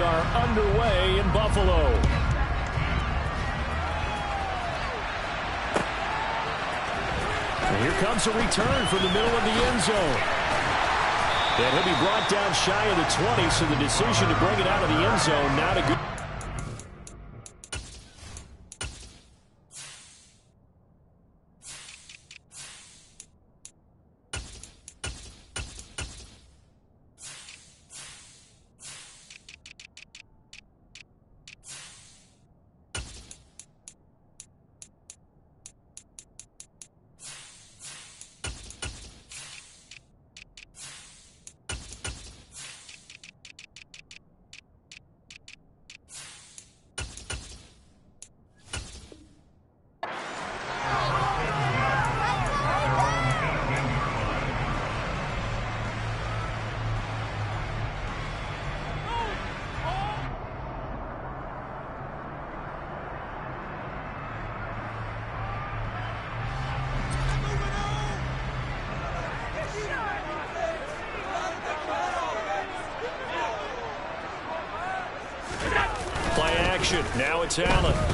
are underway in Buffalo. And here comes a return from the middle of the end zone. And he'll be brought down shy of the 20, so the decision to bring it out of the end zone, not a good. Now it's Allen. Oh,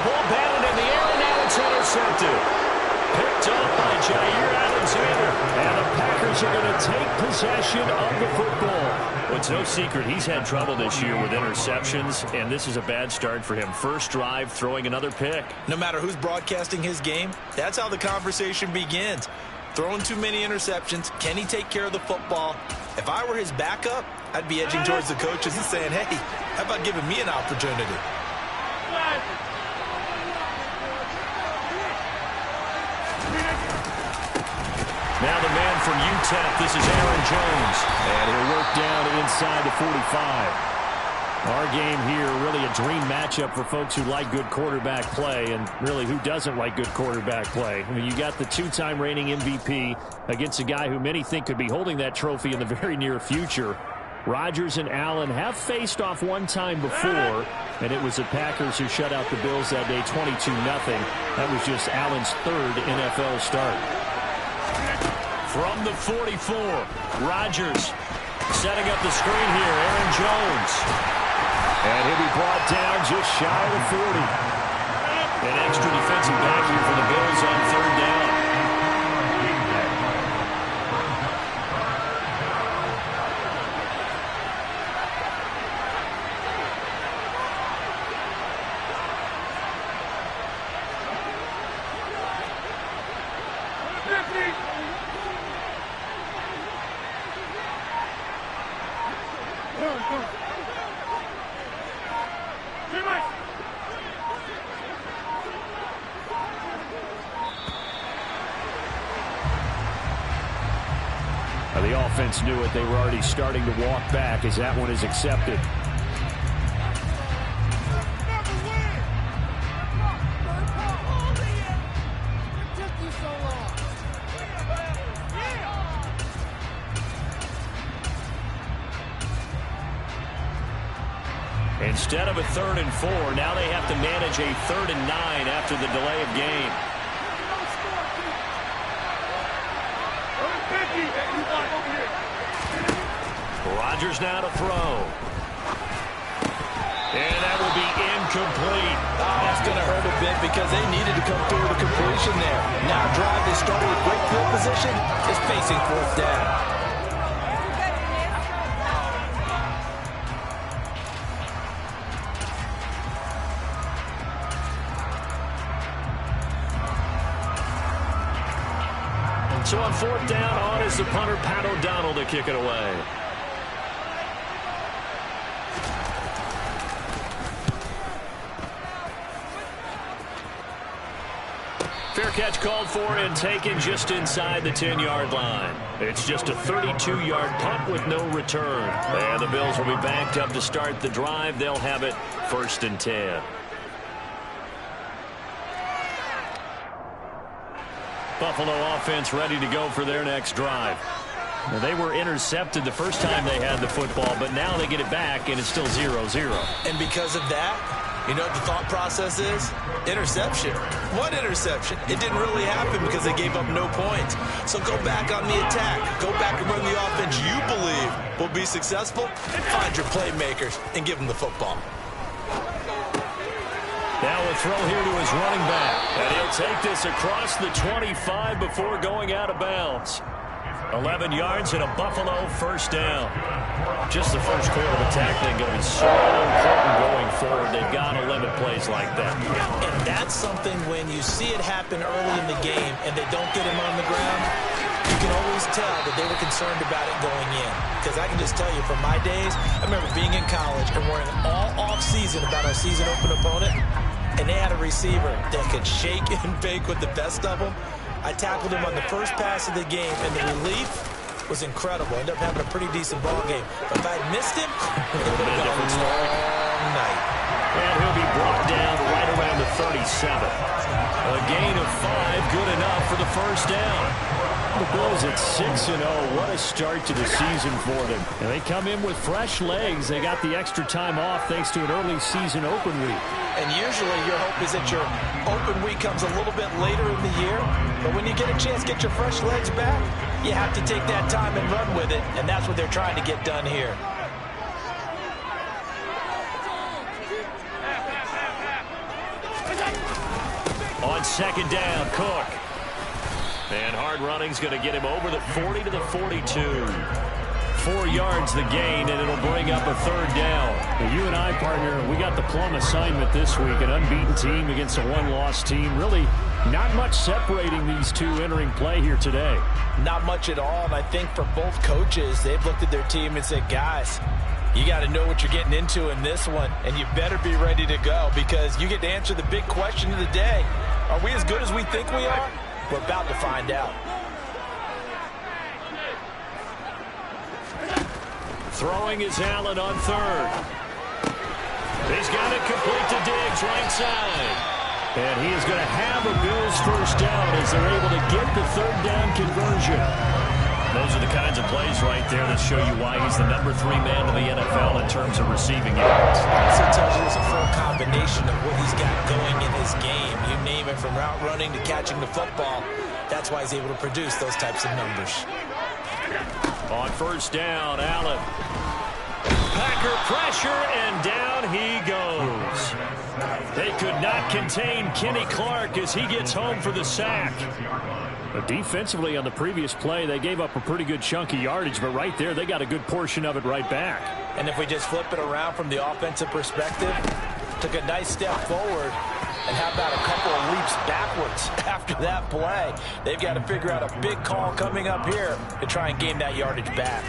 ball batted in the air, and now it's intercepted. Picked up by Jair Alexander. And the Packers are going to take possession of the football. Well, it's no secret he's had trouble this year with interceptions, and this is a bad start for him. First drive, throwing another pick. No matter who's broadcasting his game, that's how the conversation begins. Throwing too many interceptions. Can he take care of the football? If I were his backup, I'd be edging towards the coaches and saying, hey, how about giving me an opportunity? Now the man from UTEP, this is Aaron Jones. And he'll work down inside the 45. Our game here, really a dream matchup for folks who like good quarterback play, and really who doesn't like good quarterback play. I mean, you got the two-time reigning MVP against a guy who many think could be holding that trophy in the very near future. Rodgers and Allen have faced off one time before, and it was the Packers who shut out the Bills that day 22-0. That was just Allen's third NFL start. From the 44, Rodgers setting up the screen here. Aaron Jones. And he'll be brought down just shy of the 40. An extra defensive back here for the Bills on third down. The offense knew it. They were already starting to walk back as that one is accepted. Instead of a 3rd and 4, now they have to manage a 3rd and 9 after the delay of game. Rodgers now to throw. And that will be incomplete. Oh, that's going to hurt a bit because they needed to come through with a completion there. Now drive they started with great field position is facing 4th down. So on 4th down, on is the punter, Pat O'Donnell, to kick it away. Fair catch called for and taken just inside the 10-yard line. It's just a 32-yard punt with no return. And the Bills will be backed up to start the drive. They'll have it 1st and 10. Buffalo offense ready to go for their next drive. Now, they were intercepted the first time they had the football, but now they get it back, and it's still 0-0. And because of that, You know what the thought process is? Interception. What interception? It didn't really happen because they gave up no points. So go back on the attack. Go back and run the offense you believe will be successful. Find your playmakers and give them the football. Now a throw here to his running back. And he'll take this across the 25 before going out of bounds. 11 yards and a Buffalo first down. Just the first quarter of attack thing going so important going forward. They've got to limit plays like that. And that's something when you see it happen early in the game and they don't get him on the ground, you can always tell that they were concerned about it going in. Because I can just tell you from my days, I remember being in college and worrying all off-season about our season-open opponent, and they had a receiver that could shake and bake with the best of them. I tackled him on the first pass of the game, and the relief was incredible. Ended up having a pretty decent ball game. But if I had missed him, it would have been a long night. And he'll be brought down right around the 37. A gain of 5, good enough for the first down. The Bills at 6-0. What a start to the season for them. And they come in with fresh legs. They got the extra time off thanks to an early season open week. And usually your hope is that your open week comes a little bit later in the year. But when you get a chance to get your fresh legs back, you have to take that time and run with it. And that's what they're trying to get done here. On second down, Cook. And hard running's going to get him over the 40 to the 42. 4 yards the gain, and it'll bring up a third down. Well, you and I, partner, we got the plum assignment this week. An unbeaten team against a one-loss team. Really not much separating these two entering play here today. Not much at all, and I think for both coaches, they've looked at their team and said, guys, you got to know what you're getting into in this one, and you better be ready to go because you get to answer the big question of the day. Are we as good as we think we are? We're about to find out. Throwing is Allen on third. He's got it complete to Diggs, right side. And he is going to have a Bills first down as they're able to get the third down conversion. Those are the kinds of plays right there that show you why he's the number 3 man in the NFL in terms of receiving yards. Also tells you there's a full combination of what he's got going in his game. You name it, from route running to catching the football. That's why he's able to produce those types of numbers. On first down, Allen. Packer pressure, and down he goes. They could not contain Kenny Clark as he gets home for the sack. But defensively on the previous play, they gave up a pretty good chunk of yardage, but right there, they got a good portion of it right back. And if we just flip it around from the offensive perspective, took a nice step forward, and how about a couple of leaps backwards after that play? They've got to figure out a big call coming up here to try and gain that yardage back.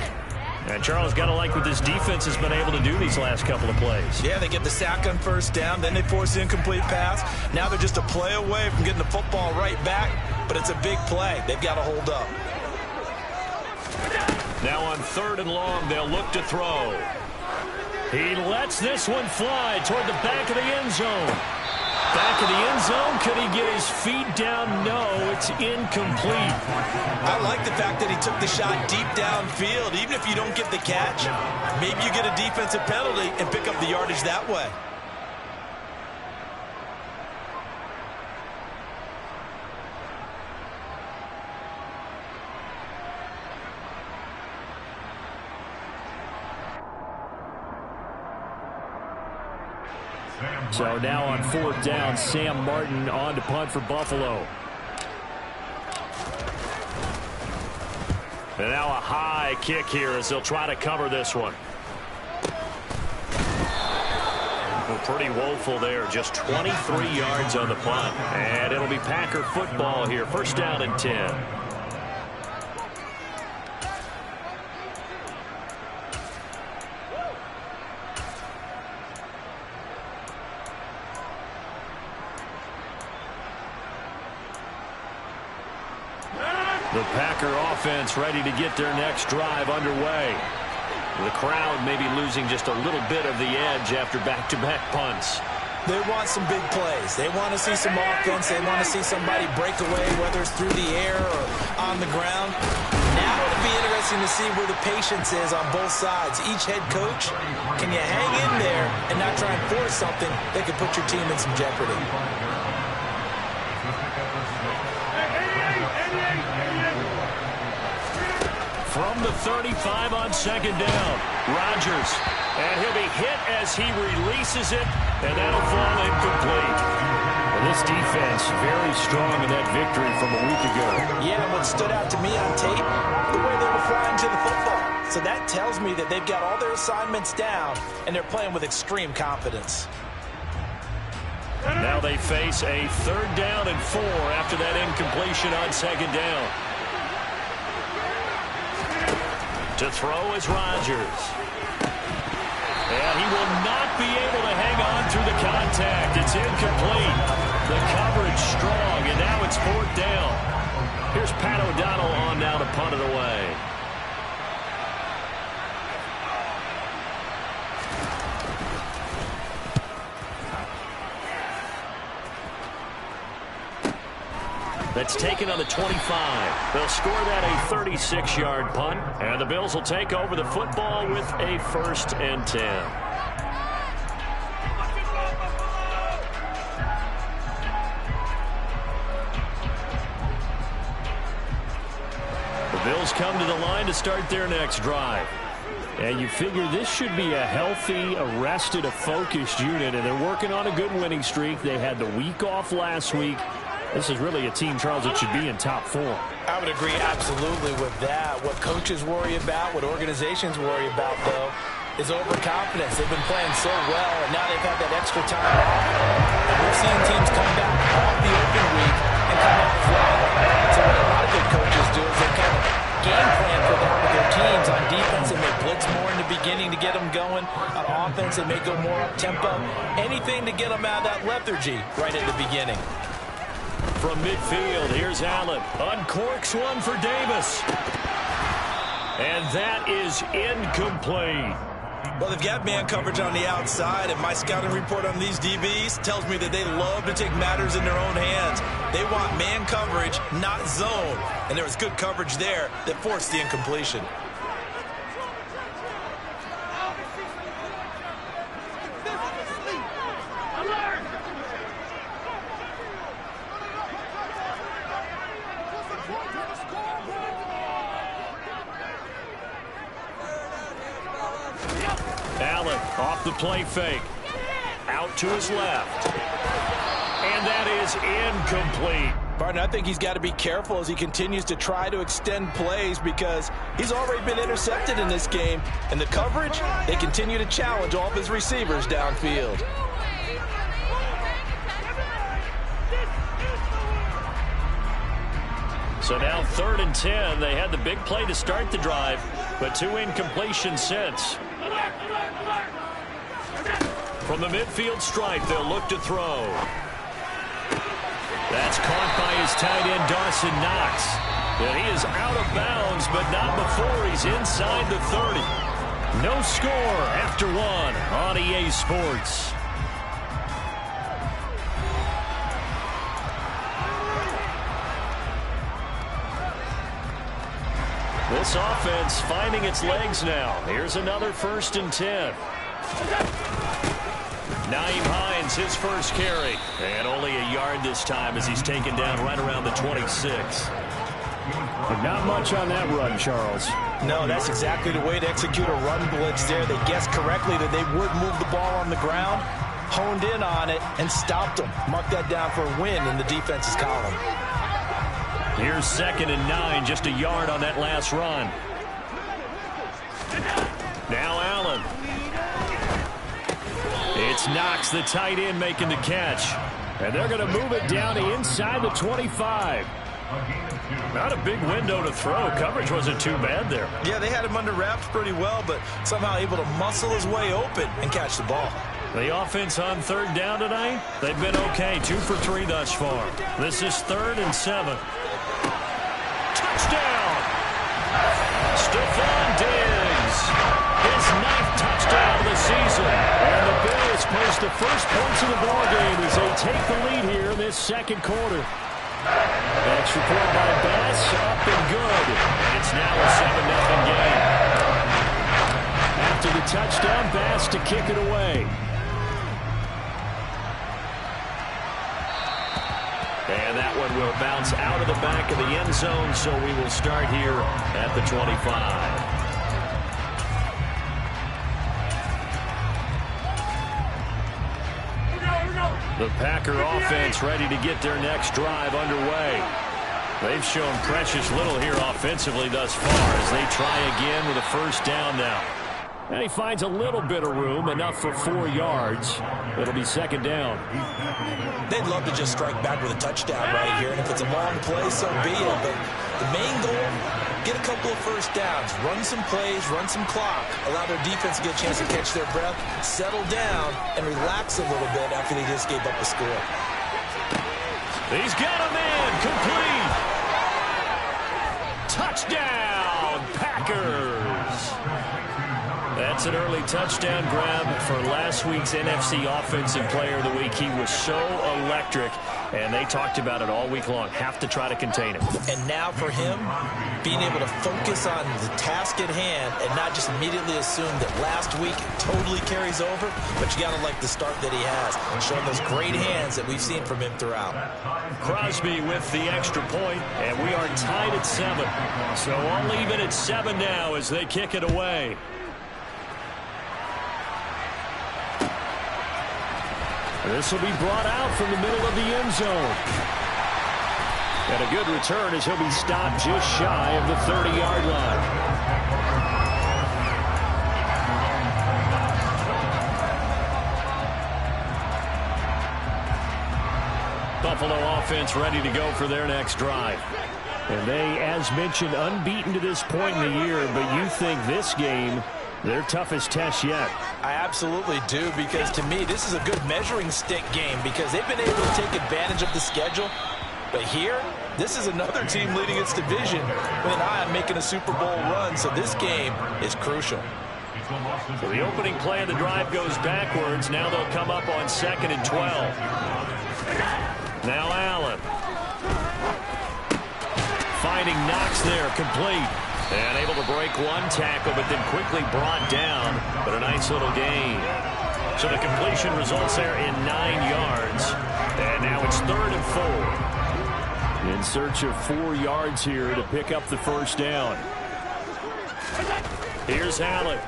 And Charles, got to like what this defense has been able to do these last couple of plays. Yeah, they get the sack on first down, then they force the incomplete pass. Now they're just a play away from getting the football right back, but it's a big play. They've got to hold up. Now on third and long, they'll look to throw. He lets this one fly toward the back of the end zone. Back of the end zone. Could he get his feet down? No, it's incomplete. I like the fact that he took the shot deep downfield. Even if you don't get the catch, maybe you get a defensive penalty and pick up the yardage that way. So now on fourth down, Sam Martin on to punt for Buffalo. And now a high kick here as they'll try to cover this one. Well, pretty woeful there. Just 23 yards on the punt. And it'll be Packer football here. First down and 10. The Packer offense ready to get their next drive underway. The crowd maybe losing just a little bit of the edge after back-to-back punts. They want some big plays. They want to see some offense. They want to see somebody break away, whether it's through the air or on the ground. Now it'll be interesting to see where the patience is on both sides. Each head coach, can you hang in there and not try and force something that could put your team in some jeopardy? From the 35 on second down, Rodgers. And he'll be hit as he releases it, and that'll fall incomplete. Well, this defense very strong in that victory from a week ago. Yeah, and what stood out to me on tape, the way they were flying to the football. So that tells me that they've got all their assignments down, and they're playing with extreme confidence. Now they face a 3rd down and 4 after that incompletion on second down. To throw is Rodgers. And he will not be able to hang on through the contact. It's incomplete. The coverage strong, and now it's 4th down. Here's Pat O'Donnell on now to punt it away. That's taken on the 25. They'll score that a 36-yard punt, and the Bills will take over the football with a 1st and 10. The Bills come to the line to start their next drive. And you figure this should be a healthy, arrested, a focused unit, and they're working on a good winning streak. They had the week off last week. This is really a team, Charles, that should be in top form. I would agree absolutely with that. What coaches worry about, what organizations worry about, though, is overconfidence. They've been playing so well, and now they've had that extra time off. And we've seen teams come back off the open week and come out flat. So what a lot of good coaches do is they kind of game plan for that with their teams. On defense, they may blitz more in the beginning to get them going. On offense, they may go more up-tempo. Anything to get them out of that lethargy right at the beginning. From midfield, here's Allen. Uncorks one for Davis. And that is incomplete. Well, they've got man coverage on the outside, and my scouting report on these DBs tells me that they love to take matters in their own hands. They want man coverage, not zone. And there was good coverage there that forced the incompletion. Allen off the play fake. Out to his left. And that is incomplete. Partner, I think he's got to be careful as he continues to try to extend plays because he's already been intercepted in this game. And the coverage, they continue to challenge all of his receivers downfield. So now 3rd and 10. They had the big play to start the drive, but 2 incompletions since. From the midfield stripe, they'll look to throw. That's caught by his tight end, Dawson Knox. And he is out of bounds, but not before he's inside the 30. No score after 1 on EA Sports. This offense finding its legs now. Here's another 1st and 10. Nyheim Hines, his first carry. And only a yard this time as he's taken down right around the 26. But not much on that run, Charles. No, that's exactly the way to execute a run blitz there. They guessed correctly that they would move the ball on the ground, honed in on it, and stopped them. Mark that down for a win in the defense's column. Here's 2nd and 9, just a yard on that last run. Now Allen. It's Knox, the tight end, making the catch. And they're going to move it down to inside the 25. Not a big window to throw. Coverage wasn't too bad there. Yeah, they had him under wraps pretty well, but somehow able to muscle his way open and catch the ball. The offense on 3rd down tonight, they've been okay. 2 for 3 thus far. This is 3rd and 7. Touchdown! Stephon Diggs. His 9th touchdown of the season. And the Bills post the first points of the ballgame as they take the lead here in this 2nd quarter. Extra point by Bass, up and good. And it's now a 7-0 game. After the touchdown, Bass to kick it away. And that one will bounce out of the back of the end zone, so we will start here at the 25. The Packer offense ready to get their next drive underway. They've shown precious little here offensively thus far as they try again with a first down now. And he finds a little bit of room, enough for 4 yards. It'll be second down. They'd love to just strike back with a touchdown right here, and if it's a long play, so be it. But the main goal, get a couple of first downs, run some plays, run some clock, allow their defense to get a chance to catch their breath, settle down, and relax a little bit after they just gave up the score. He's got a man, complete. Touchdown, Packers. That's an early touchdown grab for last week's NFC Offensive Player of the Week. He was so electric, and they talked about it all week long. Have to try to contain him. And now for him, being able to focus on the task at hand and not just immediately assume that last week totally carries over, but you got to like the start that he has and showing those great hands that we've seen from him throughout. Crosby with the extra point, and we are tied at 7. So all even at 7 now as they kick it away. This will be brought out from the middle of the end zone. And a good return as he'll be stopped just shy of the 30-yard line. Buffalo offense ready to go for their next drive. And they, as mentioned, unbeaten to this point in the year, but you think this game their toughest test yet. I absolutely do, because to me, this is a good measuring stick game because they've been able to take advantage of the schedule. But here, this is another team leading its division with an eye on making a Super Bowl run, so this game is crucial. So the opening play of the drive goes backwards. Now they'll come up on 2nd and 12. Now Allen. Finding Knox there, complete. And able to break one tackle, but then quickly brought down. But a nice little gain. So the completion results there in 9 yards. And now it's 3rd and 4. In search of 4 yards here to pick up the first down. Here's Allen.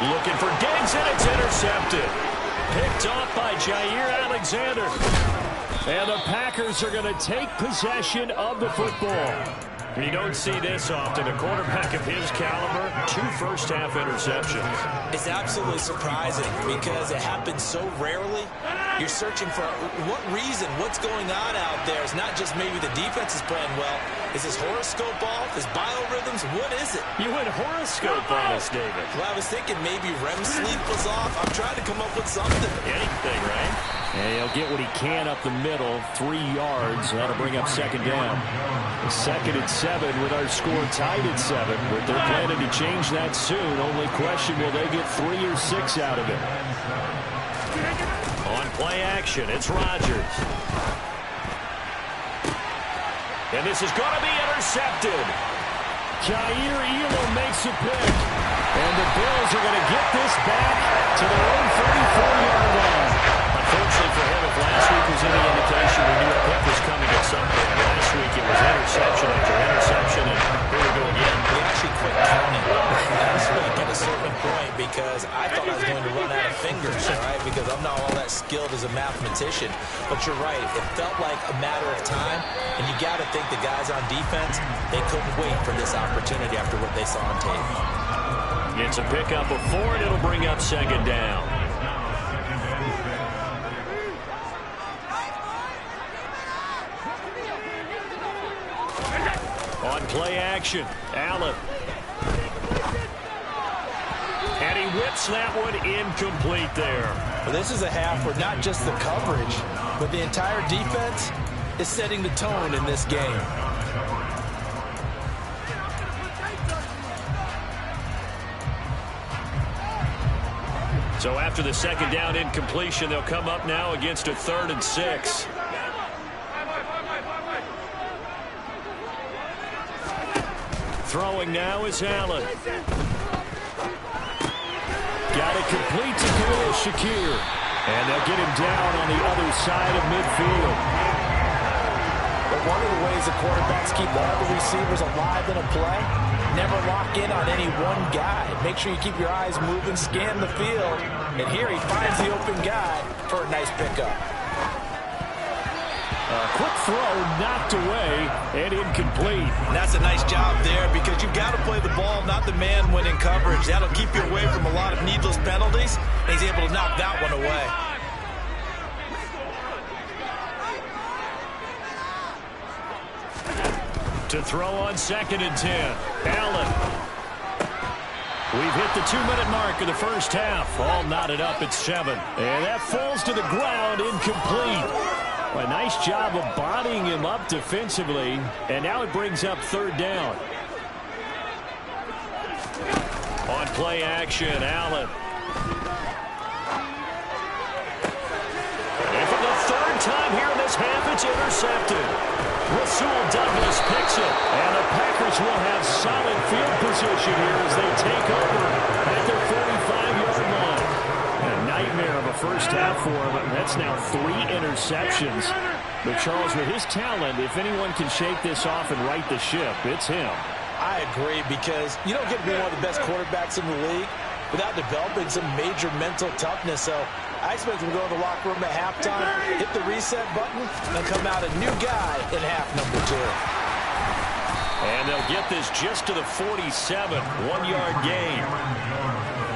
Looking for Diggs, and it's intercepted. Picked off by Jair Alexander. And the Packers are going to take possession of the football. You don't see this often. A quarterback of his caliber, 2 first-half interceptions. It's absolutely surprising because it happens so rarely. You're searching for what reason, what's going on out there. It's not just maybe the defense is playing well. Is his horoscope off? His biorhythms? What is it? You went horoscope on us, David. Well, I was thinking maybe REM sleep was off. I'm trying to come up with something. Anything, right? And he'll get what he can up the middle, 3 yards. That'll bring up second down. 2nd and 7 with our score tied at 7. But they're planning to change that soon. Only question, will they get 3 or 6 out of it? On play action, it's Rodgers. And this is going to be intercepted. Jair Elam makes a pick. And the Bills are going to get this back to their own 34-yard line. Unfortunately for him, if last week was any indication, we knew a pick was coming at some point. Last week it was interception after interception, and here we go again. We actually quit counting last week at a certain point because I thought I was going to run out of fingers, right? Because I'm not all that skilled as a mathematician. But you're right. It felt like a matter of time, and you got to think the guys on defense, they couldn't wait for this opportunity after what they saw on tape. It's a pickup of 4, and it'll bring up second down. On play action, Allen. And he whips that one incomplete there. Well, this is a half where not just the coverage, but the entire defense is setting the tone in this game. So after the second down incompletion, they'll come up now against a 3rd and 6. Throwing now is Allen. Got it complete to Khalil Shakir. And they'll get him down on the other side of midfield. But one of the ways the quarterbacks keep all the receivers alive in a play, never lock in on any one guy. Make sure you keep your eyes moving, scan the field. And here he finds the open guy for a nice pickup. Quick throw knocked away and incomplete. And that's a nice job there because you've got to play the ball, not the man when in coverage. That'll keep you away from a lot of needless penalties. And he's able to knock that one away. To throw on 2nd and 10. Allen. We've hit the 2-minute mark of the first half. All knotted up at 7. And that falls to the ground, incomplete. A nice job of bodying him up defensively. And now it brings up 3rd down. On play action, Allen. And for the 3rd time here in this half, it's intercepted. Rasul Douglas picks it. And the Packers will have solid field position here as they take over at their 45-yard line. A nightmare of a first half for him. That's now 3 interceptions. But Charles, with his talent, if anyone can shake this off and right the ship, it's him. I agree because you don't get to be one of the best quarterbacks in the league without developing some major mental toughness. So I expect him to go in the locker room at halftime, hit the reset button, and come out a new guy in half number 2. And they'll get this just to the 47, 1-yard gain.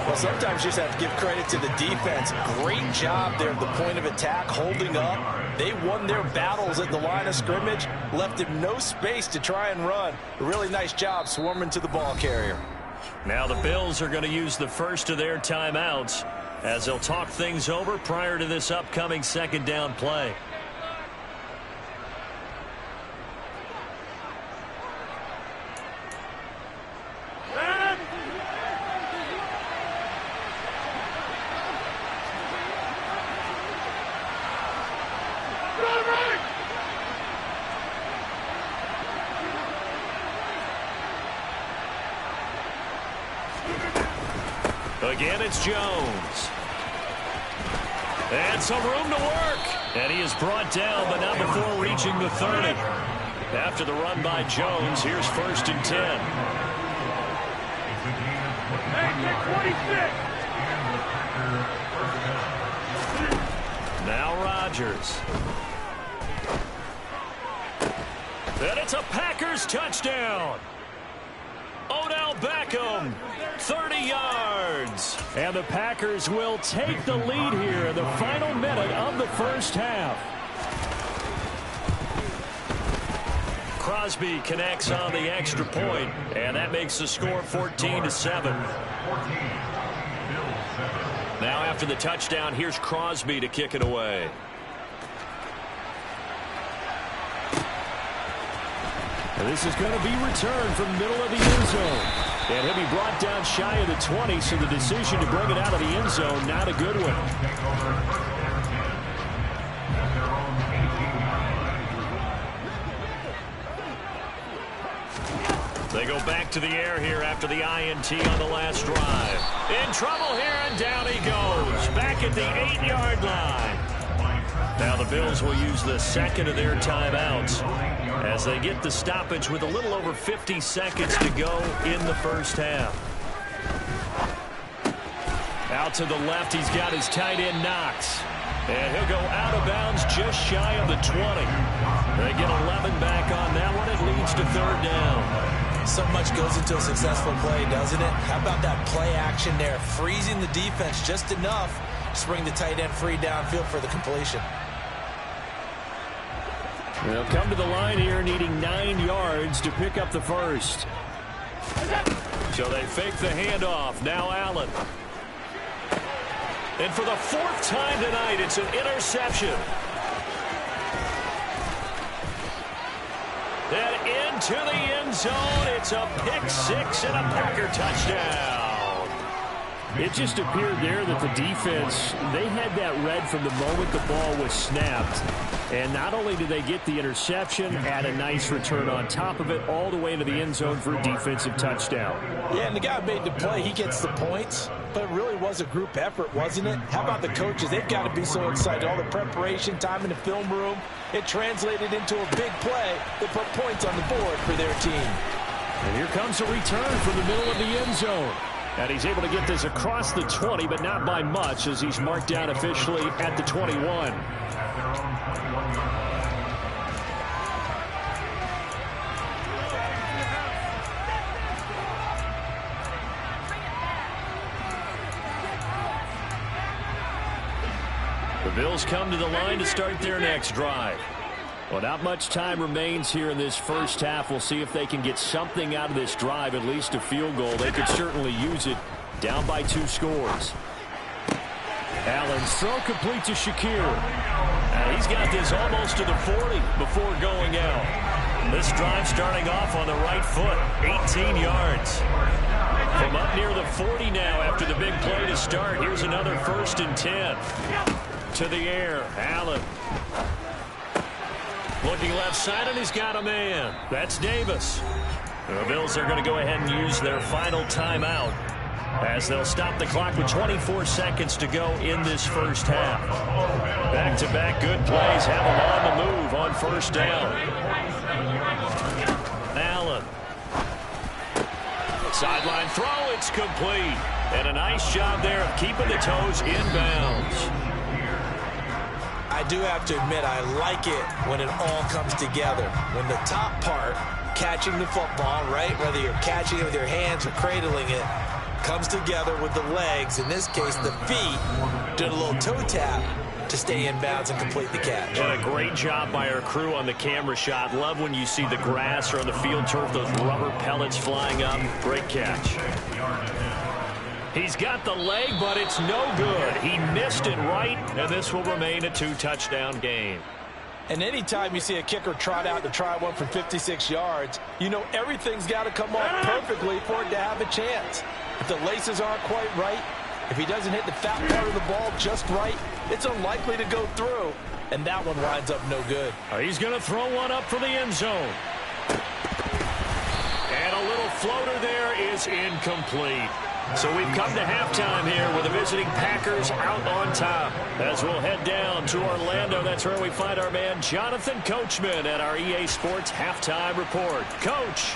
Well, sometimes you just have to give credit to the defense. Great job there at the point of attack, holding up. They won their battles at the line of scrimmage, left him no space to try and run. A really nice job swarming to the ball carrier. Now the Bills are going to use the first of their timeouts as they'll talk things over prior to this upcoming 2nd down play. Again, it's Jones. And some room to work. And he is brought down, but not before reaching the 30. After the run by Jones, here's 1st and 10. Now Rodgers. And it's a Packers touchdown. Odell Beckham, 30 yards. And the Packers will take the lead here in the final minute of the first half. Crosby connects on the extra point, and that makes the score 14-7. Now after the touchdown, here's Crosby to kick it away. And this is going to be returned from the middle of the end zone. And he'll be brought down shy of the 20, so the decision to bring it out of the end zone, not a good one. They go back to the air here after the INT on the last drive. In trouble here, and down he goes. Back at the 8-yard line. Now the Bills will use the second of their timeouts as they get the stoppage with a little over 50 seconds to go in the first half. Out to the left, he's got his tight end Knox. And he'll go out of bounds just shy of the 20. They get 11 back on that one. It leads to 3rd down. So much goes into a successful play, doesn't it? How about that play action there? Freezing the defense just enough to bring the tight end free downfield for the completion. They'll come to the line here needing 9 yards to pick up the first. So they fake the handoff. Now Allen. And for the 4th time tonight, it's an interception. And into the end zone, it's a pick 6 and a Packer touchdown. It just appeared there that the defense, they had that read from the moment the ball was snapped. And not only did they get the interception, add a nice return on top of it, all the way into the end zone for a defensive touchdown. Yeah, and the guy made the play. He gets the points, but it really was a group effort, wasn't it? How about the coaches? They've got to be so excited. All the preparation, time in the film room, it translated into a big play that put points on the board for their team. And here comes a return from the middle of the end zone. And he's able to get this across the 20, but not by much, as he's marked down officially at the 21. The Bills come to the line to start their next drive. Well, not much time remains here in this first half. We'll see if they can get something out of this drive, at least a field goal. They could certainly use it, down by 2 scores. Allen's throw complete to Shakir. He's got this almost to the 40 before going out. This drive starting off on the right foot, 18 yards. From up near the 40 now after the big play to start. Here's another 1st and 10. To the air, Allen. Looking left side, and he's got a man. That's Davis. The Bills are going to go ahead and use their final timeout as they'll stop the clock with 24 seconds to go in this first half. Back-to-back good plays have them on the move on 1st down. Allen. Sideline throw, it's complete. And a nice job there of keeping the toes inbounds. I do have to admit, I like it when it all comes together. When the top part, catching the football, right, whether you're catching it with your hands or cradling it, comes together with the legs, in this case the feet, doing a little toe tap to stay in bounds and complete the catch. And a great job by our crew on the camera shot. Love when you see the grass or on the field turf, those rubber pellets flying up. Great catch. He's got the leg, but it's no good. He missed it right, and this will remain a 2-touchdown game. And anytime you see a kicker trot out to try one from 56 yards, you know everything's got to come off perfectly for it to have a chance. If the laces aren't quite right, if he doesn't hit the fat part of the ball just right, it's unlikely to go through, and that one winds up no good. He's going to throw one up for the end zone. And a little floater there is incomplete. So we've come to halftime here with the visiting Packers out on top. As we'll head down to Orlando, that's where we find our man Jonathan Coachman at our EA Sports Halftime Report. Coach.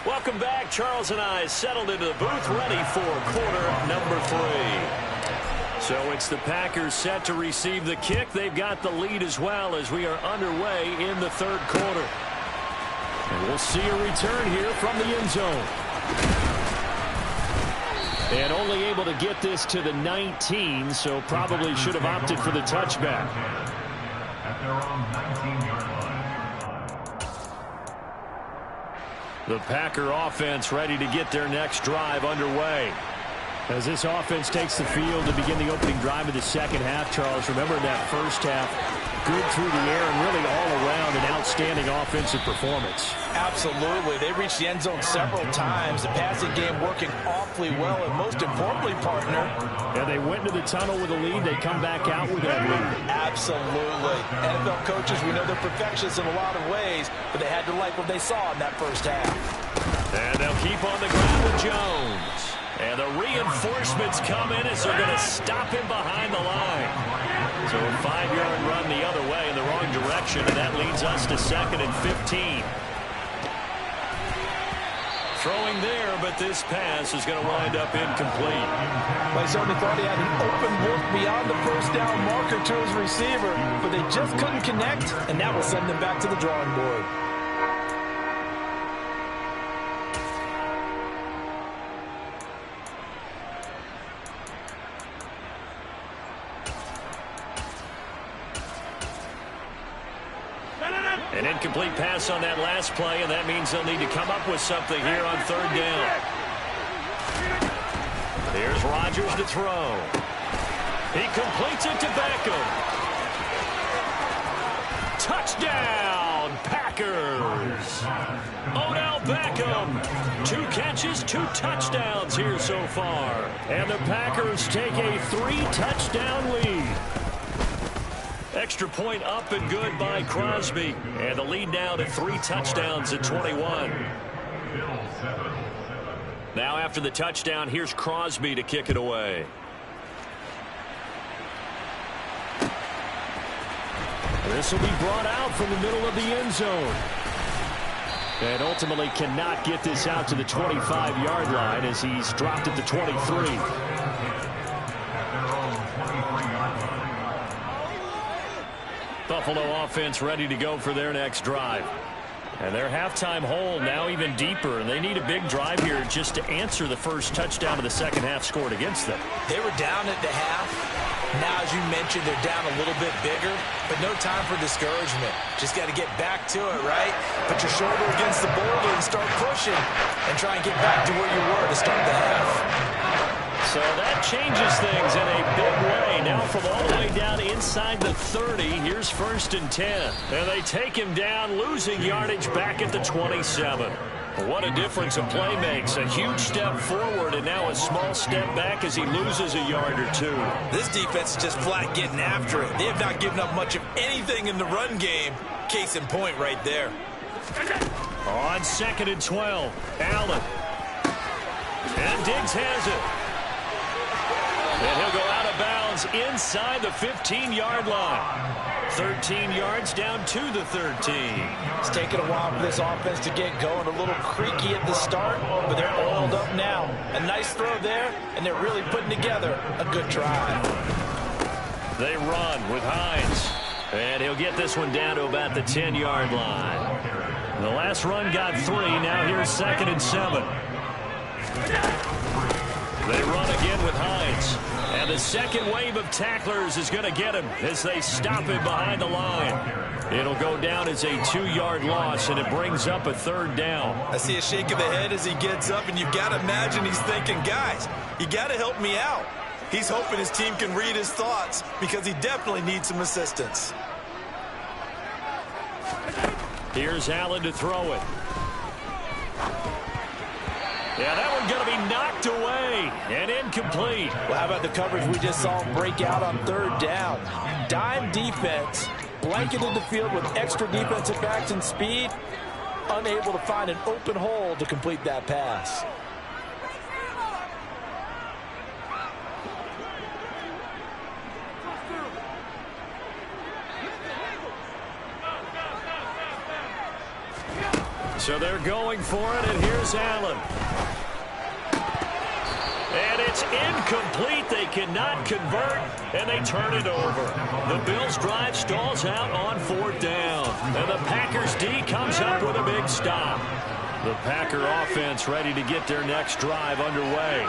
Welcome back. Charles and I settled into the booth, ready for quarter number 3. So it's the Packers set to receive the kick. They've got the lead as well as we are underway in the 3rd quarter. And we'll see a return here from the end zone. And only able to get this to the 19, so probably should have opted for the touchback. At their own 19-yard line. The Packer offense ready to get their next drive underway. As this offense takes the field to begin the opening drive of the second half, Charles, remember that first half, good through the air and really all around an outstanding offensive performance. Absolutely. They reached the end zone several times. The passing game working awfully well, and most importantly, partner. Yeah, they went into the tunnel with a lead. They come back out with that lead. Absolutely. NFL coaches, we know they're perfectionists in a lot of ways, but they had to like what they saw in that first half. And they'll keep on the ground with Jones. And the reinforcements come in as they're going to stop him behind the line. So a 5-yard run the other way in the wrong direction, and that leads us to 2nd and 15. Throwing there, but this pass is going to wind up incomplete. Well, he certainly thought he had an open look beyond the first down marker to his receiver, but they just couldn't connect, and that will send them back to the drawing board. An incomplete pass on that last play, and that means they'll need to come up with something here on 3rd down. Here's Rodgers to throw. He completes it to Beckham. Touchdown, Packers! Packers. Odell Beckham. 2 catches, 2 touchdowns here so far. And the Packers take a 3-touchdown lead. Extra point up and good by Crosby. And the lead now to 3 touchdowns at 21. Now after the touchdown, here's Crosby to kick it away. This will be brought out from the middle of the end zone. And ultimately cannot get this out to the 25-yard line as he's dropped at the 23. Buffalo offense ready to go for their next drive. And their halftime hole now even deeper, and they need a big drive here just to answer the first touchdown of the second half scored against them. They were down at the half. Now, as you mentioned, they're down a little bit bigger, but no time for discouragement. Just got to get back to it, right? Put your shoulder against the boulder and start pushing and try and get back to where you were to start the half. So that changes things in a big way. Now from all the way down inside the 30, here's 1st and 10. And they take him down, losing yardage back at the 27. What a difference a play makes. A huge step forward and now a small step back as he loses a yard or 2. This defense is just flat getting after it. They have not given up much of anything in the run game. Case in point right there. On 2nd and 12, Allen. And Diggs has it. And he'll go out of bounds inside the 15-yard line. 13 yards down to the 13. It's taken a while for this offense to get going. A little creaky at the start, but they're oiled up now. A nice throw there, and they're really putting together a good drive. They run with Hines. And he'll get this one down to about the 10-yard line. The last run got 3. Now here's 2nd and 7. They run again with Hines. And the second wave of tacklers is going to get him as they stop him behind the line. It'll go down as a 2-yard loss, and it brings up a 3rd down. I see a shake of the head as he gets up, and you've got to imagine he's thinking, guys, you got to help me out. He's hoping his team can read his thoughts because he definitely needs some assistance. Here's Allen to throw it. Yeah, that one's going to be knocked away and incomplete. Well, how about the coverage we just saw him break out on 3rd down? Dime defense, blanketed the field with extra defensive backs and speed, unable to find an open hole to complete that pass. So they're going for it, and here's Allen. And it's incomplete. They cannot convert, and they turn it over. The Bills' drive stalls out on 4th down. And the Packers' D comes up with a big stop. The Packer offense ready to get their next drive underway.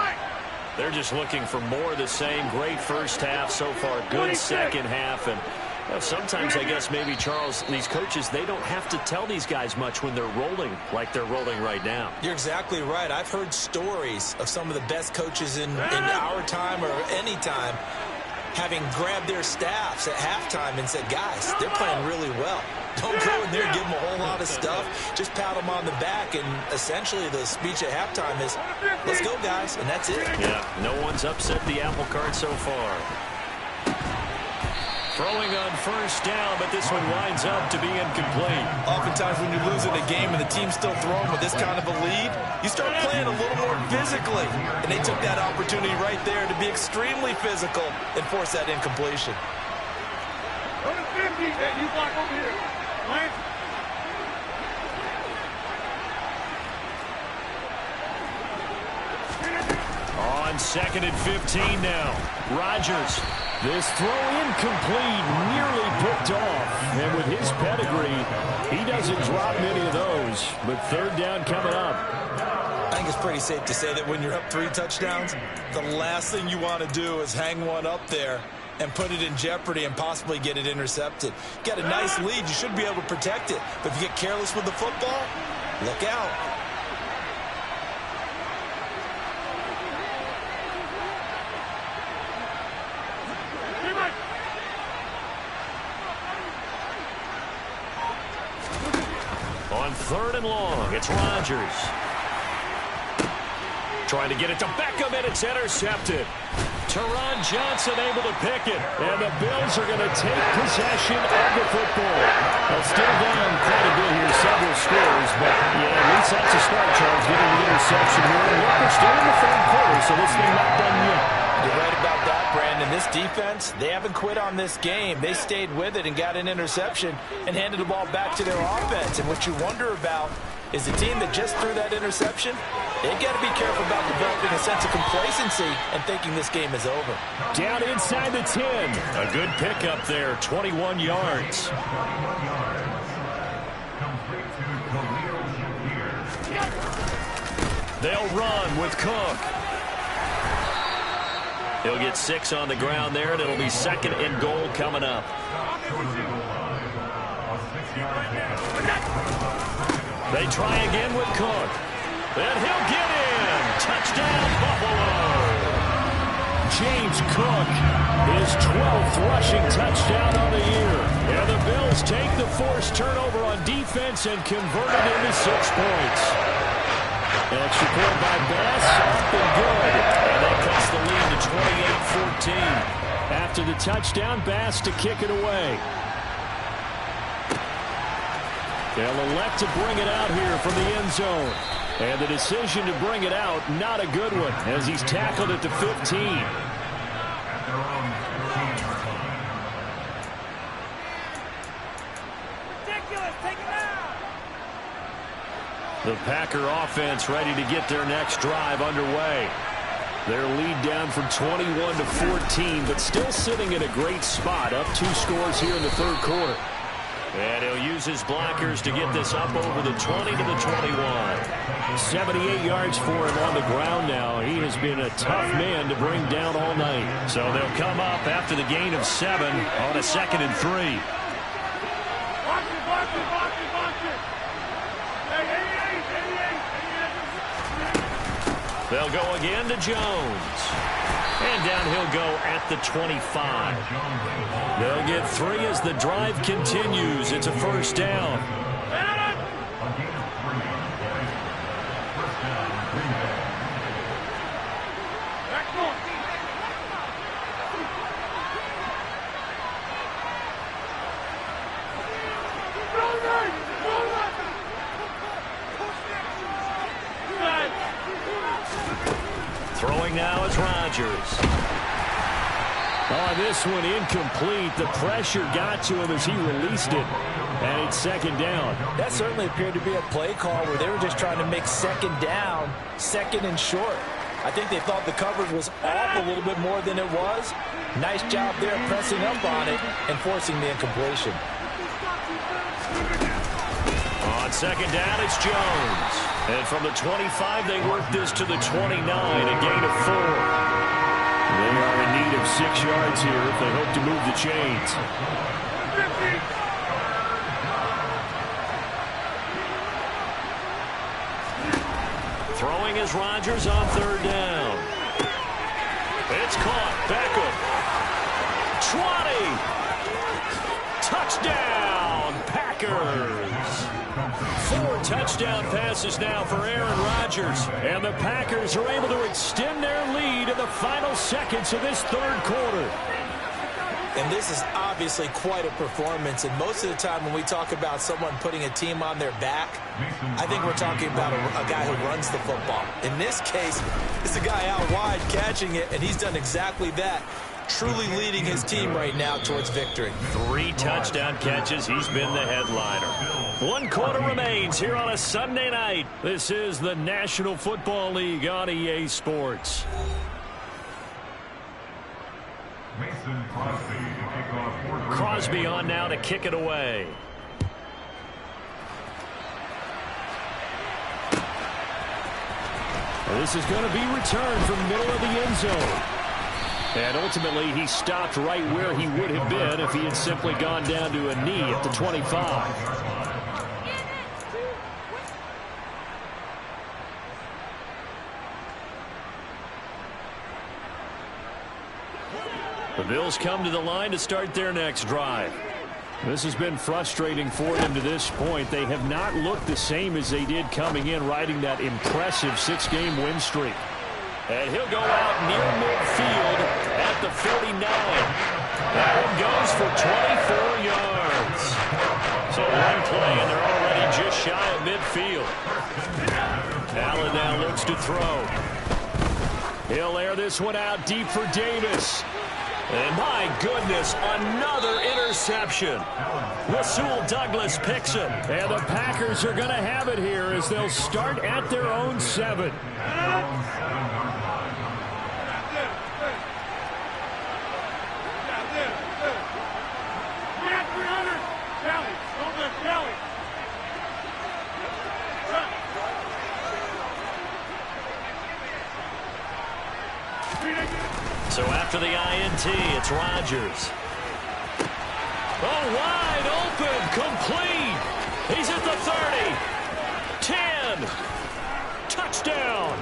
They're just looking for more of the same. Great first half so far. Good second half. And sometimes, I guess, maybe, Charles, these coaches, they don't have to tell these guys much when they're rolling like they're rolling right now. You're exactly right. I've heard stories of some of the best coaches in our time or any time having grabbed their staffs at halftime and said, guys, they're playing really well. Don't go in there and give them a whole lot of stuff. Just pat them on the back, and essentially the speech at halftime is, let's go, guys, and that's it. Yeah, no one's upset the apple cart so far. Throwing on 1st down, but this one winds up to be incomplete. Oftentimes when you're losing a game and the team's still throwing with this kind of a lead, you start playing a little more physically. And they took that opportunity right there to be extremely physical and force that incompletion. Go to 50, and you block over here. Lance. On 2nd and 15 now. Rodgers. This throw incomplete, nearly picked off. And with his pedigree, he doesn't drop many of those. But 3rd down coming up. I think it's pretty safe to say that when you're up 3 touchdowns, the last thing you want to do is hang one up there and put it in jeopardy and possibly get it intercepted. Get a nice lead, you should be able to protect it. But if you get careless with the football, look out. 3rd and long. It's Rodgers. Trying to get it to Beckham, and it's intercepted. Teron Johnson able to pick it, and the Bills are going to take possession of the football. They'll still down quite a bit here, several scores, but yeah, at least that's a start, Charles, getting the interception here. And look, we're still in the 3rd quarter, so this thing not done yet. You're right about that, Brandon. This defense, they haven't quit on this game. They stayed with it and got an interception and handed the ball back to their offense. And what you wonder about is the team that just threw that interception, they've got to be careful about developing a sense of complacency and thinking this game is over. Down inside the 10. A good pickup there, 21 yards. They'll run with Cook. He'll get 6 on the ground there, and it'll be 2nd and goal coming up. They try again with Cook. And he'll get in. Touchdown, Buffalo. James Cook, his 12th rushing touchdown on the year. And the Bills take the forced turnover on defense and convert it into 6 points. Extra point by Bass, off and good. And that cuts the lead to 28-14. After the touchdown, Bass to kick it away. They'll elect to bring it out here from the end zone. And the decision to bring it out, not a good one, as he's tackled at the 15. The Packer offense ready to get their next drive underway. Their lead down from 21-14, but still sitting in a great spot, up 2 scores here in the 3rd quarter. And he'll use his blockers to get this up over the 20 to the 21. 78 yards for him on the ground now. He has been a tough man to bring down all night. So they'll come up after the gain of 7 on a 2nd and 3. They'll go again to Jones. And down he'll go at the 25. They'll get 3 as the drive continues. It's a 1st down. Throwing now is Rodgers. Oh, this one incomplete. The pressure got to him as he released it. And it's 2nd down. That certainly appeared to be a play call where they were just trying to make 2nd down, 2nd and short. I think they thought the coverage was off a little bit more than it was. Nice job there pressing up on it and forcing the incompletion. On 2nd down, it's Jones. And from the 25, they work this to the 29, a gain of 4. They are in need of 6 yards here if they hope to move the chains. Throwing is Rodgers on 3rd down. It's caught. Beckham. 20. Touchdown, Packers. 4 touchdown passes now for Aaron Rodgers. And the Packers are able to extend their lead in the final seconds of this 3rd quarter. And this is obviously quite a performance. And most of the time when we talk about someone putting a team on their back, I think we're talking about a guy who runs the football. In this case, it's a guy out wide catching it, and he's done exactly that. Truly leading his team right now towards victory. 3 touchdown catches. He's been the headliner. 1 quarter remains here on a Sunday night. This is the National Football League on EA Sports. Crosby on now to kick it away. This is going to be returned from the middle of the end zone. And ultimately, he stopped right where he would have been if he had simply gone down to a knee at the 25. The Bills come to the line to start their next drive. This has been frustrating for them to this point. They have not looked the same as they did coming in, riding that impressive 6-game win streak. And he'll go out near midfield at the 49. That one goes for 24 yards. So one play, and they're already just shy of midfield. Allen now looks to throw. He'll air this one out deep for Davis. And my goodness, another interception. Rasul Douglas picks it. And the Packers are going to have it here as they'll start at their own 7. So after the INT, it's Rodgers. Oh, wide open, complete. He's at the 30. 10. Touchdown.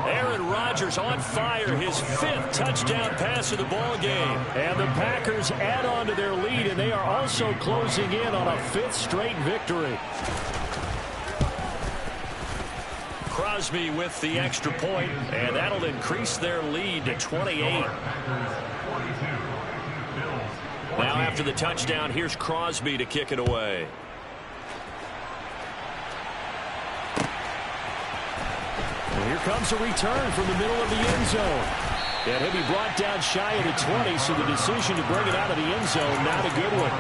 Aaron Rodgers on fire, his 5th touchdown pass of the ball game. And the Packers add on to their lead, and they are also closing in on a 5th straight victory. Crosby with the extra point, and that'll increase their lead to 28. Now after the touchdown, here's Crosby to kick it away. And here comes a return from the middle of the end zone. And he'll be brought down shy of the 20, so the decision to bring it out of the end zone, not a good one.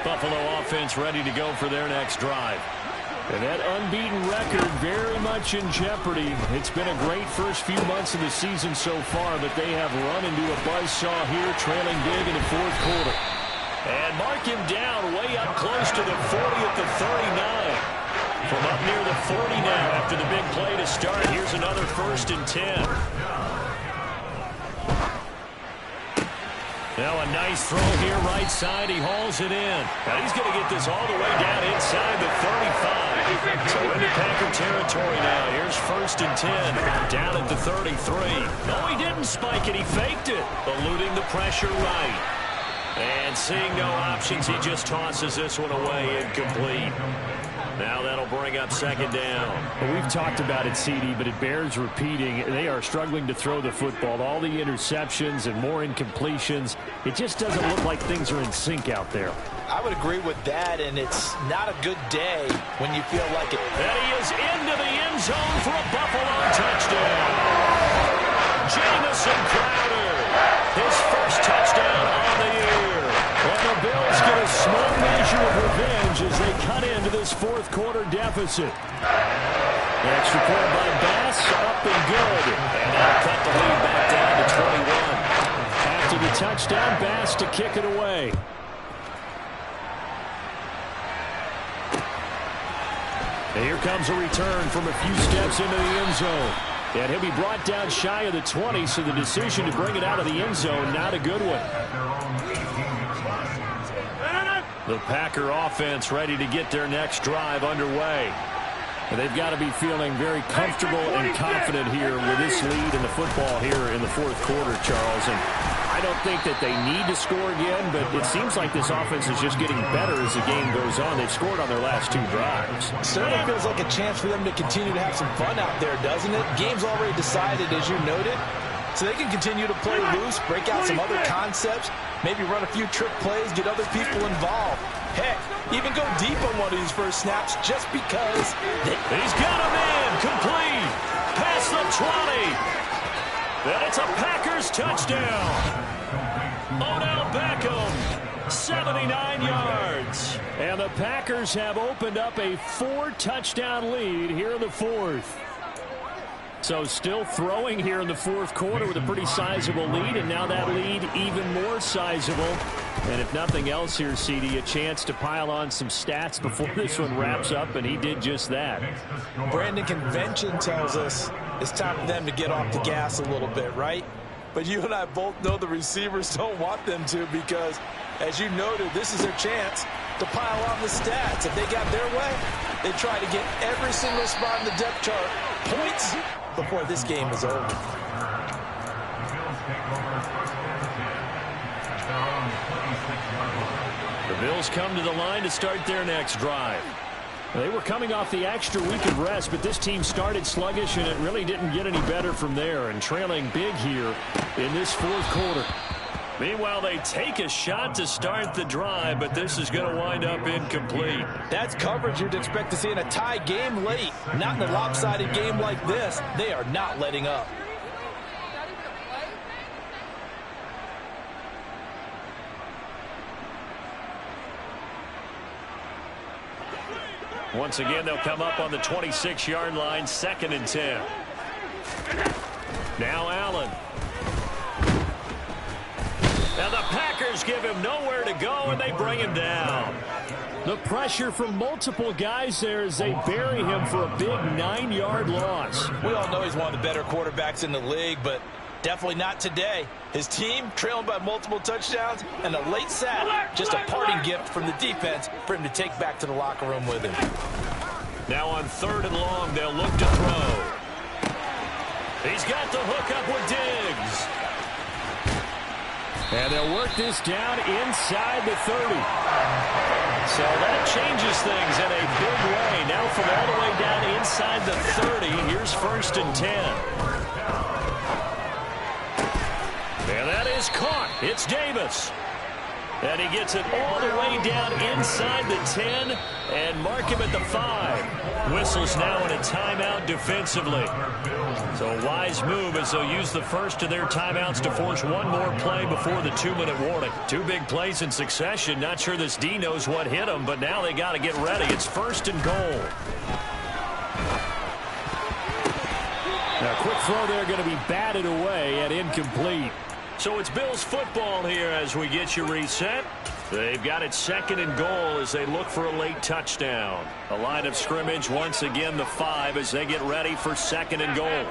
Buffalo offense ready to go for their next drive. And that unbeaten record very much in jeopardy. It's been a great first few months of the season so far, but they have run into a buzzsaw here, trailing big in the 4th quarter. And mark him down way up close to the 40 at the 39. From up near the 40 now after the big play to start. Here's another 1st and 10. Now a nice throw here right side. He hauls it in. Now he's going to get this all the way down inside the 35. So into Packer territory now. Here's 1st and 10. Down at the 33. No, he didn't spike it. He faked it. Eluding the pressure right. And seeing no options, he just tosses this one away incomplete. Now that'll bring up 2nd down. Well, we've talked about it, CD, but it bears repeating. They are struggling to throw the football. All the interceptions and more incompletions. It just doesn't look like things are in sync out there. I would agree with that, and it's not a good day when you feel like it. And he is into the end zone for a Buffalo touchdown. Jamison Crowder, his 1st touchdown on the year. And the Bills get a small measure of revenge as they cut into this 4th quarter deficit. The extra point by Bass, up and good. And that'll cut the lead back down to 21. After the touchdown, Bass to kick it away. And here comes a return from a few steps into the end zone. And he'll be brought down shy of the 20, so the decision to bring it out of the end zone, not a good one. The Packer offense ready to get their next drive underway. And they've got to be feeling very comfortable and confident here with this lead in the football here in the 4th quarter, Charles. And I don't think that they need to score again, but it seems like this offense is just getting better as the game goes on. They've scored on their last 2 drives. Certainly feels like a chance for them to continue to have some fun out there, doesn't it? Game's already decided, as you noted. So they can continue to play loose, break out some other concepts, maybe run a few trick plays, get other people involved. Heck, even go deep on one of these first snaps just because. He's got him in, complete, past the 20. And it's a Packers touchdown. Odell Beckham, 79 yards. And the Packers have opened up a 4-touchdown lead here in the 4th. So still throwing here in the 4th quarter with a pretty sizable lead, and now that lead even more sizable. And if nothing else here, CD, a chance to pile on some stats before this one wraps up, and he did just that. Brandon, convention tells us it's time for them to get off the gas a little bit, right? But you and I both know the receivers don't want them to because, as you noted, this is their chance to pile on the stats. If they got their way, they try to get every single spot in the depth chart points before this game is over. The Bills come to the line to start their next drive. They were coming off the extra week of rest, but this team started sluggish, and it really didn't get any better from there, and trailing big here in this fourth quarter. Meanwhile, they take a shot to start the drive, but this is going to wind up incomplete. That's coverage you'd expect to see in a tie game late. Not in a lopsided game like this. They are not letting up. Once again, they'll come up on the 26-yard line, 2nd and 10. Now Allen. Now the Packers give him nowhere to go, and they bring him down. The pressure from multiple guys there as they bury him for a big 9-yard loss. We all know he's one of the better quarterbacks in the league, but definitely not today. His team trailing by multiple touchdowns, and a late sack, just a parting gift from the defense for him to take back to the locker room with him. Now on 3rd and long, they'll look to throw. He's got the hook up with Diggs. And they'll work this down inside the 30. So that changes things in a big way. Now from all the way down inside the 30, here's 1st and 10. And that is caught. It's Davis. And he gets it all the way down inside the 10 and mark him at the 5. Whistles now in a timeout defensively. So a wise move as they'll use the first of their timeouts to force one more play before the 2-minute warning. 2 big plays in succession. Not sure this D knows what hit him, but now they got to get ready. It's 1st and goal. Now, quick throw there going to be batted away and incomplete. So it's Bills football here as we get you reset. They've got it 2nd and goal as they look for a late touchdown. A line of scrimmage, once again the 5 as they get ready for 2nd and goal.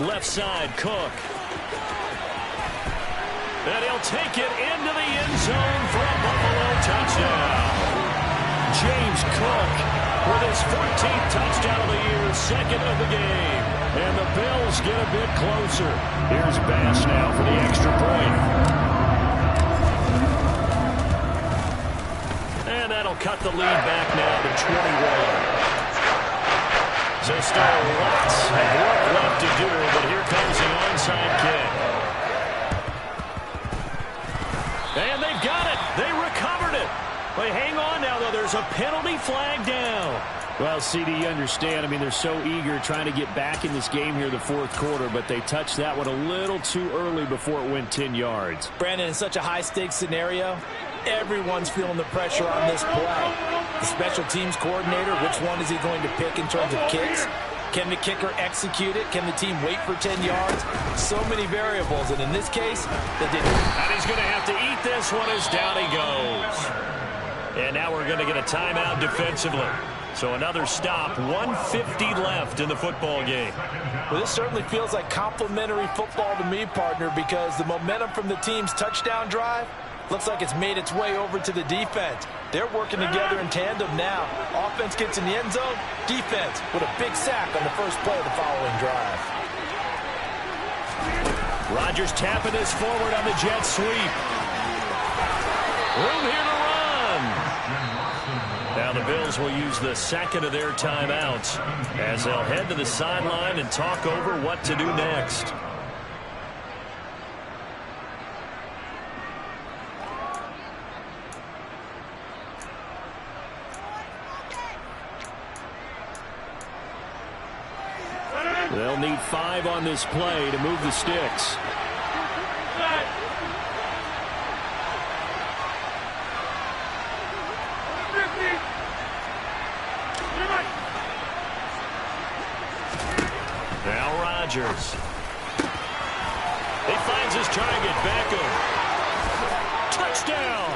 Left side, Cook. And he'll take it into the end zone for a Buffalo touchdown. James Cook with his 14th touchdown of the year, 2nd of the game. And the Bills get a bit closer. Here's Bass now for the extra point. And that'll cut the lead back now to 21. So still lots of work left to do, but here comes the onside kick. And they've got it. They recovered it. They hang on now, though. There's a penalty flag down. Well, CD, you understand. I mean, they're so eager trying to get back in this game here the fourth quarter, but they touched that one a little too early before it went 10 yards. Brandon, in such a high-stakes scenario, everyone's feeling the pressure on this play. The special teams coordinator, which one is he going to pick in terms of kicks? Can the kicker execute it? Can the team wait for 10 yards? So many variables, and in this case, they didn't. And he's going to have to eat this one as down he goes. And now we're going to get a timeout defensively. So another stop, 1:50 left in the football game. Well, this certainly feels like complimentary football to me, partner, because the momentum from the team's touchdown drive looks like it's made its way over to the defense. They're working together in tandem now. Offense gets in the end zone, defense with a big sack on the first play of the following drive. Rodgers tapping this forward on the jet sweep. Room here to run. Now the Bills will use the 2nd of their timeouts as they'll head to the sideline and talk over what to do next. They'll need 5 on this play to move the sticks. Now Rodgers. He finds his target, Beckham. Touchdown!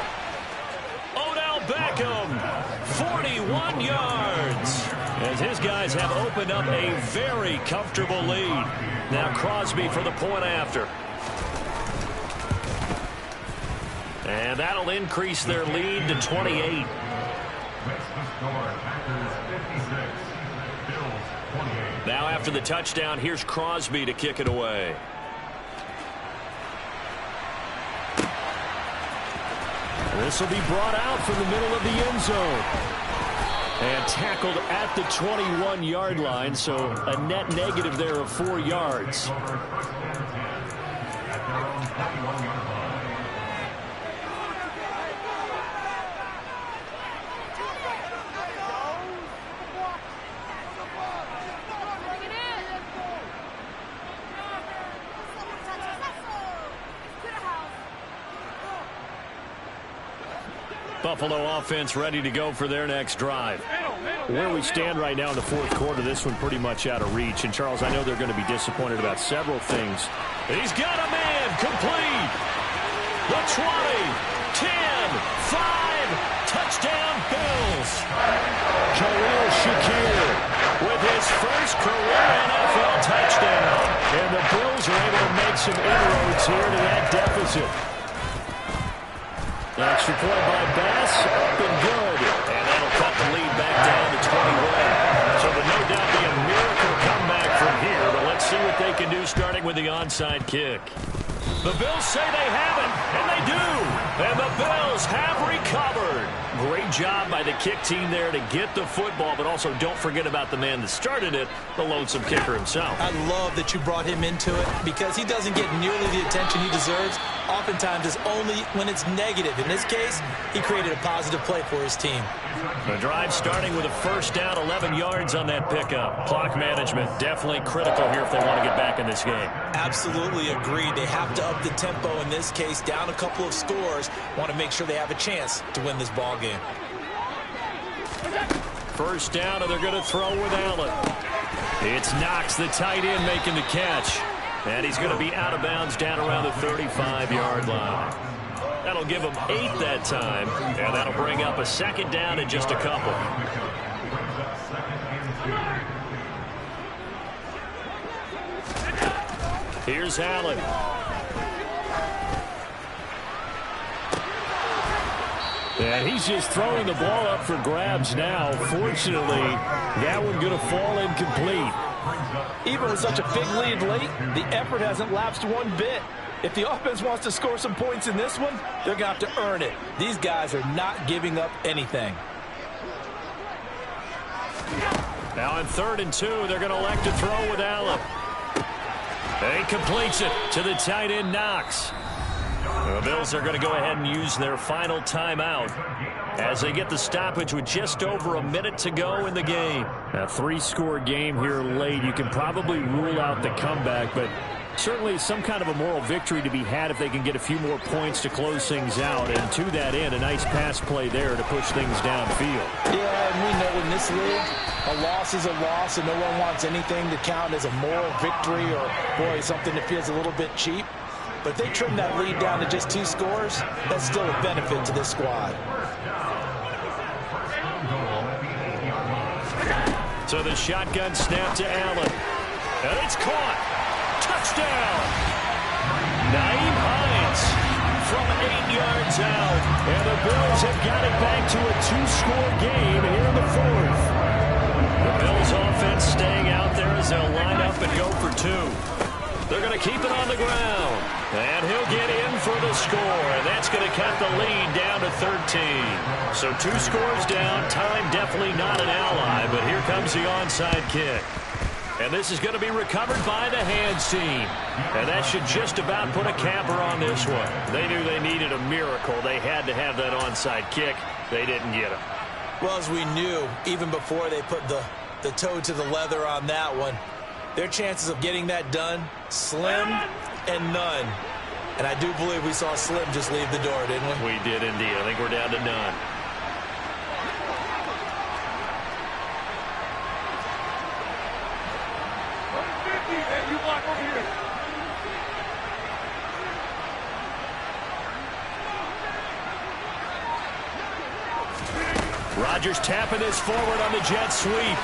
Odell Beckham, 41 yards. As his guys have opened up a very comfortable lead. Now Crosby for the point after. And that'll increase their lead to 28. Now after the touchdown, here's Crosby to kick it away. This will be brought out from the middle of the end zone. And tackled at the 21-yard line, so a net negative there of 4 yards. Buffalo offense ready to go for their next drive. Where we stand right now in the fourth quarter, this one pretty much out of reach. And, Charles, I know they're going to be disappointed about several things. He's got a man complete. The 20, 10, 5, touchdown Bills. Jaleel Shakir with his first career NFL touchdown. And the Bills are able to make some inroads here to that deficit. Extra point by Bass, up and good. And that'll cut the lead back down to 21. So it will no doubt be a miracle comeback from here. But let's see what they can do starting with the onside kick. The Bills say they have it, and they do. And the Bills have recovered. Great job by the kick team there to get the football, but also don't forget about the man that started it, the lonesome kicker himself. I love that you brought him into it because he doesn't get nearly the attention he deserves. Oftentimes it's only when it's negative. In this case, he created a positive play for his team. The drive starting with a first down, 11 yards on that pickup. Clock management definitely critical here if they want to get back in this game. Absolutely agreed. They have to up the tempo in this case, down a couple of scores. Want to make sure they have a chance to win this ball game. First down, and they're going to throw with Allen. It's Knox, the tight end, making the catch. And he's going to be out of bounds down around the 35-yard line. That'll give him 8 that time, and that'll bring up a second down in just a couple. Here's Allen. And he's just throwing the ball up for grabs now. Fortunately, that one going to fall incomplete. Even with such a big lead late, the effort hasn't lapsed one bit. If the offense wants to score some points in this one, they're going to have to earn it. These guys are not giving up anything. Now on 3rd and 2, they're going to elect to throw with Allen. He completes it to the tight end, Knox. The Bills are going to go ahead and use their final timeout as they get the stoppage with just over a minute to go in the game. A 3-score game here late. You can probably rule out the comeback, but certainly some kind of a moral victory to be had if they can get a few more points to close things out. And to that end, a nice pass play there to push things downfield. Yeah, and we know in this league, a loss is a loss, and no one wants anything to count as a moral victory or, boy, something that feels a little bit cheap. But if they trim that lead down to just 2 scores, that's still a benefit to this squad. So the shotgun snap to Allen. And it's caught. Touchdown. Naeem Hines from 8 yards out. And the Bills have got it back to a 2-score game here in the 4th. The Bills offense staying out there as they'll line up and go for 2. They're going to keep it on the ground. And he'll get in for the score. And that's going to cut the lead down to 13. So 2 scores down. Time definitely not an ally. But here comes the onside kick. And this is going to be recovered by the hands team. And that should just about put a capper on this one. They knew they needed a miracle. They had to have that onside kick. They didn't get it. Well, as we knew, even before they put the toe to the leather on that one, their chances of getting that done, slim and none. And I do believe we saw Slim just leave the door, didn't we? We did indeed. I think we're down to none. You block over here. Rodgers tapping this forward on the jet sweep.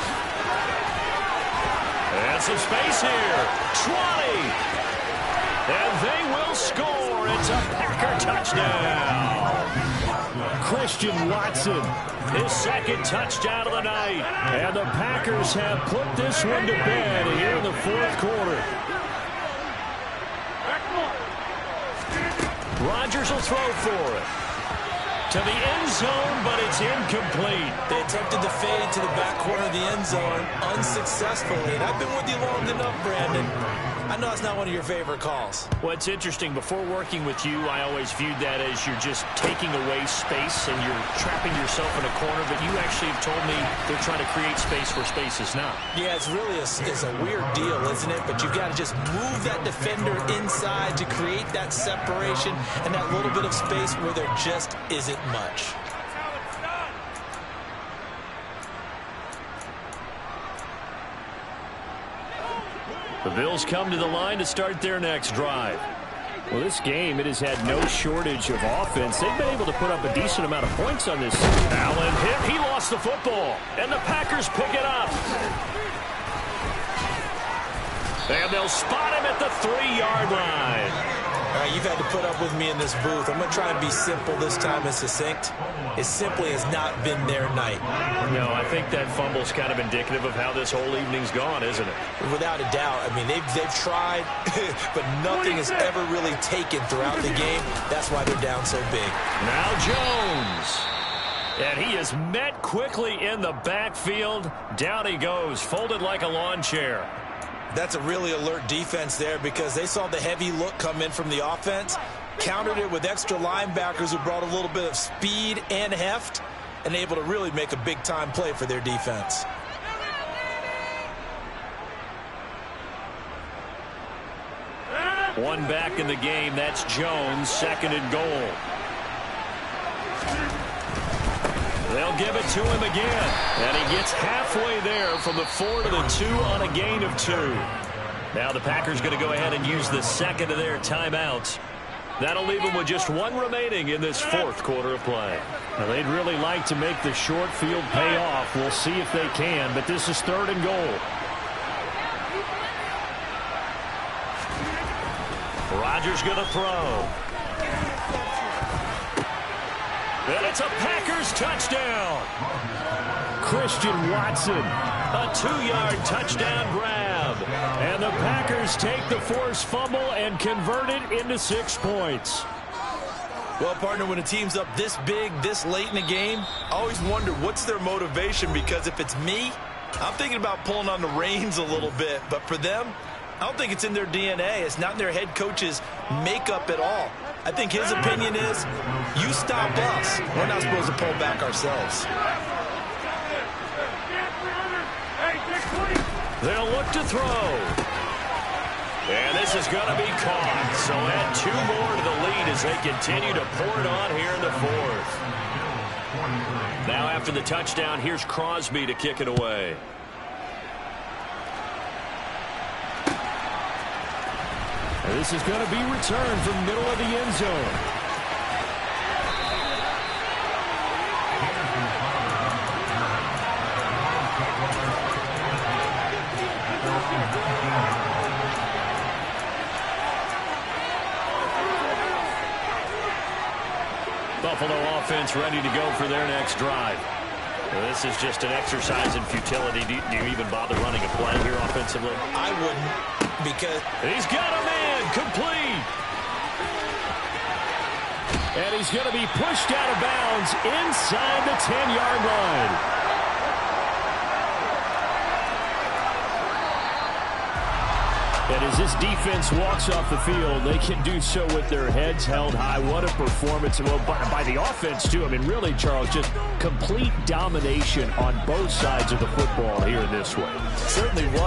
And some space here. 20. And they will score. And It's a Packer touchdown. Christian Watson, his second touchdown of the night. And the Packers have put this one to bed here in the fourth quarter. Rodgers will throw for it. To the end zone, but it's incomplete. They attempted to fade to the back corner of the end zone unsuccessfully. And I've been with you long enough, Brandon. I know it's not one of your favorite calls. Well, it's interesting. Before working with you, I always viewed that as you're just taking away space and you're trapping yourself in a corner. But you actually have told me they're trying to create space where space is not. Yeah, it's really a weird deal, isn't it? But you've got to just move that defender inside to create that separation and that little bit of space where there just isn't much. The Bills come to the line to start their next drive. Well, this game, it has had no shortage of offense. They've been able to put up a decent amount of points on this. Allen hit. He lost the football. And the Packers pick it up. And they'll spot him at the 3-yard line. All right, you've had to put up with me in this booth. I'm going to try and be simple this time and succinct. It simply has not been their night. No, I think that fumble's kind of indicative of how this whole evening's gone, isn't it? Without a doubt. I mean, they've tried, but nothing has ever really taken throughout the game. That's why they're down so big. Now Jones. And he is met quickly in the backfield. Down he goes, folded like a lawn chair. That's a really alert defense there because they saw the heavy look come in from the offense, countered it with extra linebackers who brought a little bit of speed and heft, and able to really make a big-time play for their defense. One back in the game. That's Jones, second and goal. They'll give it to him again. And he gets halfway there from the 4 to the 2 on a gain of 2. Now the Packers going to go ahead and use the second of their timeouts. That'll leave them with just one remaining in this fourth quarter of play. Now they'd really like to make the short field pay off. We'll see if they can, but this is third and goal. Rodgers going to throw. And it's a Packers touchdown. Christian Watson, a 2-yard touchdown grab. And the Packers take the forced fumble and convert it into 6 points. Well, partner, when a team's up this big, this late in the game, I always wonder what's their motivation, because if it's me, I'm thinking about pulling on the reins a little bit. But for them, I don't think it's in their DNA. It's not in their head coach's makeup at all. I think his opinion is, you stop us. We're not supposed to pull back ourselves. They'll look to throw. And this is going to be caught. So add 2 more to the lead as they continue to pour it on here in the fourth. Now after the touchdown, here's Crosby to kick it away. This is going to be returned from the middle of the end zone. Buffalo offense ready to go for their next drive. Well, this is just an exercise in futility. Do you even bother running a play here offensively? I wouldn't, because he's got a man complete. And he's going to be pushed out of bounds inside the 10-yard line. And as this defense walks off the field, they can do so with their heads held high. What a performance. Well, by the offense, too. I mean, really, Charles, just complete domination on both sides of the football here in this one. Certainly was.